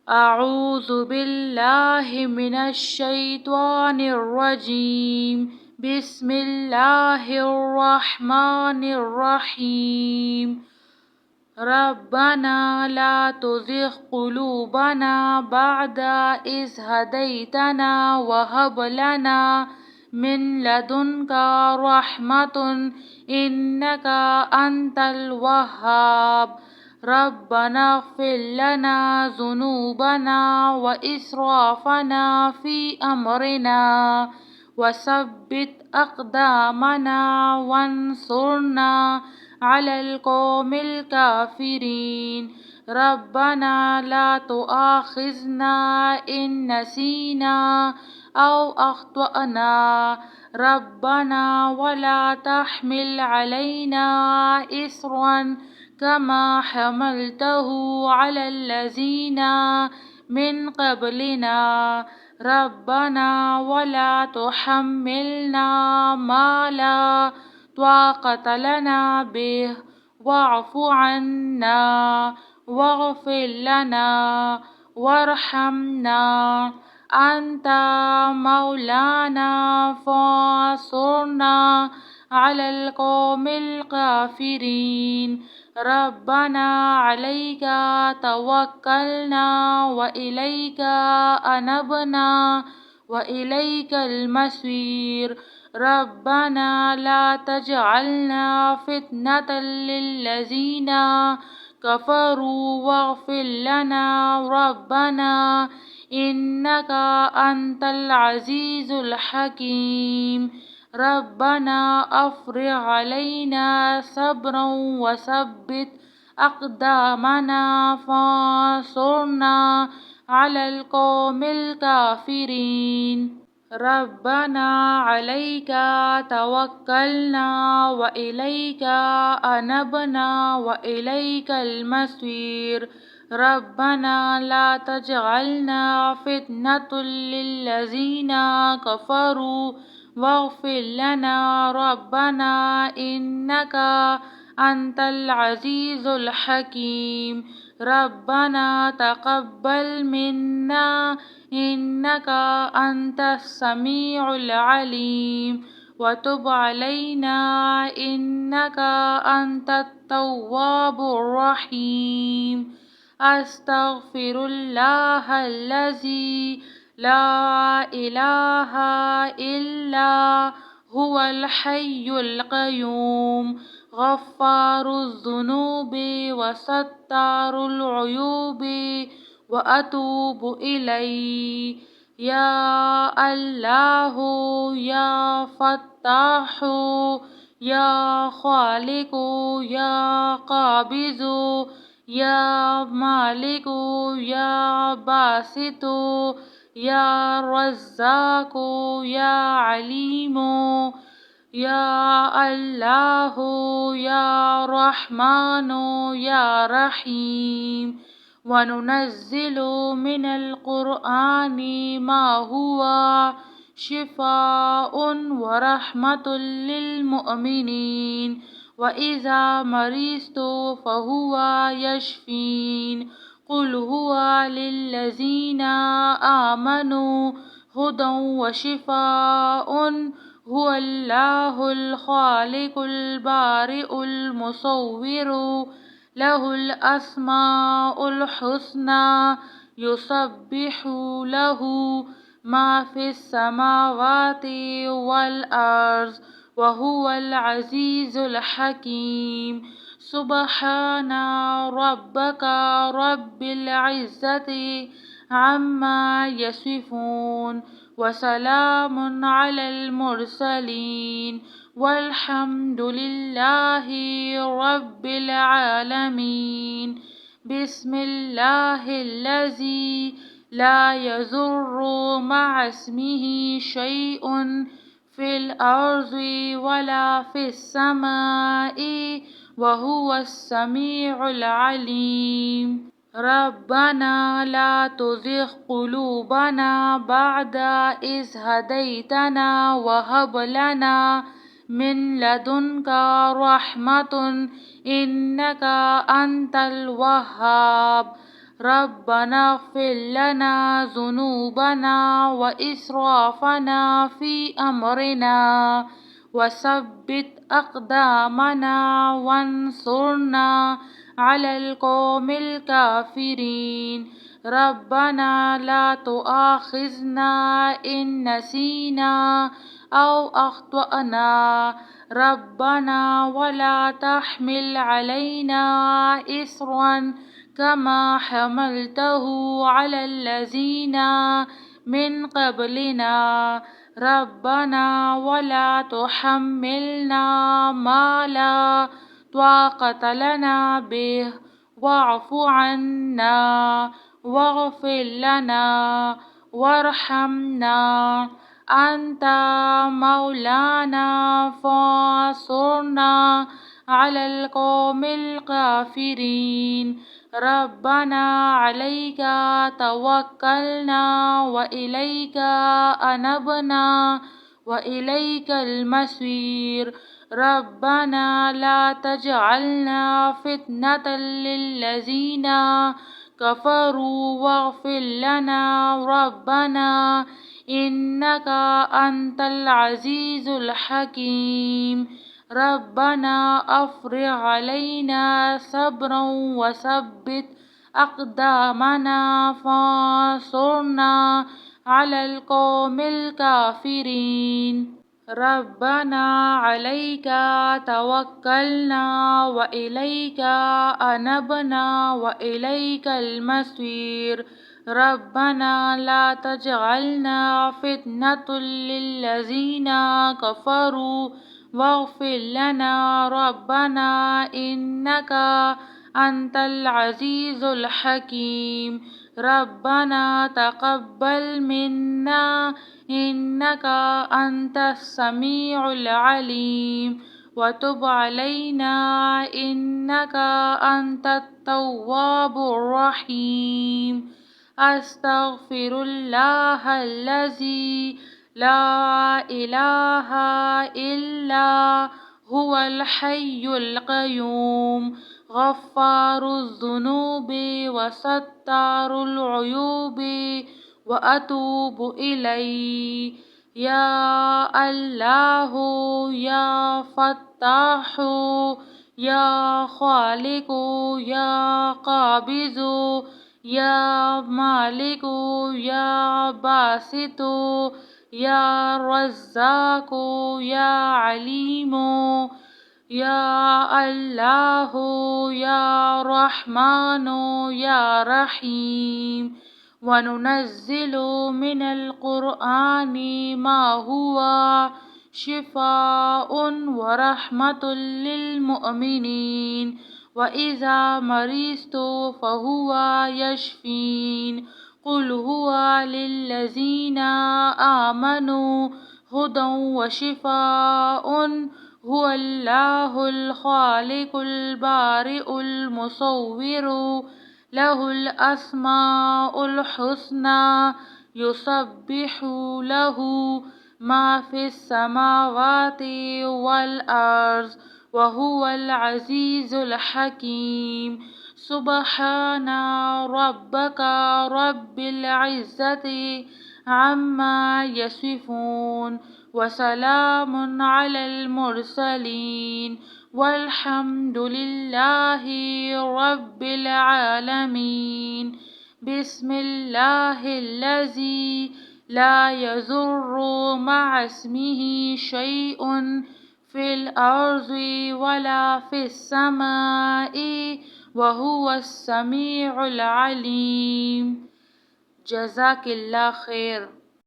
أعوذ بالله من الشيطان الرجيم. بسم الله الرحمن الرحيم. ربنا لا تزغ قلوبنا بعد إذ هديتنا وهب لنا من لدنك رحمة إنك أنت الوهاب. ربنا اغفر لنا ذنوبنا وإسرافنا في أمرنا وثبت أقدامنا وانصرنا على القوم الكافرين. ربنا لا تؤاخذنا إن نسينا أو أخطأنا. ربنا ولا تحمل علينا إصرا كما حملته على الذين من قبلنا. ربنا ولا تحملنا ما لا طاقة لنا به واعف عنا واغفر لنا وارحمنا أنت مولانا فانصرنا على القوم الكافرين. ربنا عليك توكلنا وإليك أنبنا وإليك المصير. ربنا لا تجعلنا فتنة للذين كفروا واغفر لنا ربنا إنك أنت العزيز الحكيم. ربنا أفرغ علينا صبرا وثبت أقدامنا فانصرنا على القوم الكافرين. ربنا عليك توكلنا وإليك أنبنا وإليك المصير. ربنا لا تجعلنا فتنة للذين كفروا واغفر لنا ربنا إنك أنت العزيز الحكيم. ربنا تقبل منا إنك أنت السميع العليم وتب علينا إنك أنت التواب الرحيم. أستغفر الله الذي لا إله إلا هو الحي القيوم غفار الذنوب وستار العيوب وأتوب إليه. يا الله يا فتاح يا خالق يا قابض يا مالك يا باسط يا رزاق يا عليم. يا الله يا رحمن يا رحيم. وننزل من القرآن ما هو شفاء ورحمة للمؤمنين وإذا مرضت فهو يشفين. قل هو للذين آمنوا هدى وشفاء. هو الله الخالق البارئ المصور له الأسماء الحسنى يسبح له ما في السماوات والأرض وهو العزيز الحكيم. سبحان ربك رب العزة عما يصفون وسلام على المرسلين والحمد لله رب العالمين. بسم الله الذي لا يضر مع اسمه شيء في الأرض ولا في السماء وهو السميع العليم. ربنا لا تزغ قلوبنا بعد إذ هديتنا وهب لنا من لدنك رحمة إنك أنت الوهاب. ربنا اغفر لنا ذنوبنا وإسرافنا في أمرنا وثبت أقدامنا وانصرنا على القوم الكافرين. ربنا لا تؤاخذنا إن نسينا أو أخطأنا. ربنا ولا تحمل علينا إصرا كما حملته على الذين من قبلنا. ربنا ولا تحملنا ما لا طاقة لنا به واعف عنا واغفر لنا وارحمنا أنت مولانا فانصرنا على القوم الكافرين. ربنا عليك توكلنا وإليك أنبنا وإليك المصير. ربنا لا تجعلنا فتنة للذين كفروا واغفر لنا ربنا إنك أنت العزيز الحكيم. ربنا أفرغ علينا صبرا وثبت أقدامنا فانصرنا على القوم الكافرين. ربنا عليك توكلنا وإليك أنبنا وإليك المصير. ربنا لا تجعلنا فتنة للذين كفروا واغفر لنا ربنا إنك أنت العزيز الحكيم. ربنا تقبل منا إنك أنت السميع العليم وتب علينا إنك أنت التواب الرحيم. أستغفر الله الذي لا إله إلا هو الحي القيوم غفار الذنوب وستار العيوب وأتوب إليه. يا الله يا فتاح يا خالق يا قابض يا مالك يا باسط يا رزاق يا عليم. يا الله يا رحمن يا رحيم. وننزل من القرآن ما هو شفاء ورحمة للمؤمنين وإذا مرضت فهو يشفين. قل هو للذين آمنوا هدى وشفاء. هو الله الخالق البارئ المصور له الأسماء الحسنى يسبح له ما في السماوات والأرض وهو العزيز الحكيم. سبحان ربك رب العزة عما يصفون وسلام على المرسلين والحمد لله رب العالمين. بسم الله الذي لا يضر مع اسمه شيء في الأرض ولا في السماء وهو السميع العليم. جزاك الله خیر.